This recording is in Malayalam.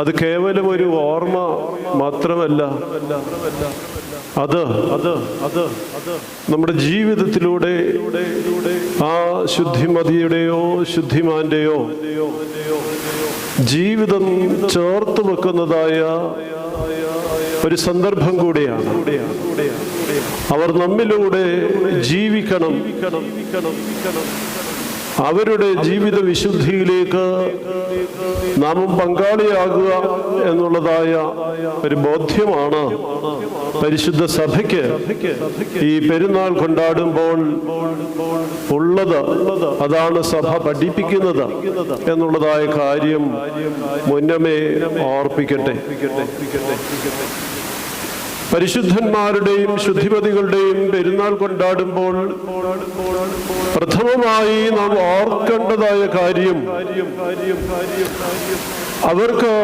അത് കേവലം ഒരു ഓർമ്മ മാത്രമല്ല, അത് നമ്മുടെ ജീവിതത്തിലൂടെ ആ ശുദ്ധിമതിയുടെയോ ശുദ്ധിമാന്റെയോ ജീവിതം ചേർത്ത് വെക്കുന്നതായ ഒരു സന്ദർഭം കൂടിയാണ്. അവർ നമ്മിലൂടെ ജീവിക്കണം, അവരുടെ ജീവിത വിശുദ്ധിയിലേക്ക് നാമും പങ്കാളിയാകുക എന്നുള്ളതായ ഒരു ബോധ്യമാണ് പരിശുദ്ധ സഭയ്ക്ക് ഈ പെരുന്നാൾ കൊണ്ടാടുമ്പോൾ ഉള്ളത്. അതാണ് സഭ പഠിപ്പിക്കുന്നത് എന്നുള്ളതായ കാര്യം മുന്നമേ ഓർപ്പിക്കട്ടെ. പരിശുദ്ധന്മാരുടെയും ശുദ്ധിമതികളുടെയും പെരുന്നാൾ കൊണ്ടാടുമ്പോൾ പ്രഥമമായി നാം ഓർക്കേണ്ടതായ കാര്യം അവർക്ക്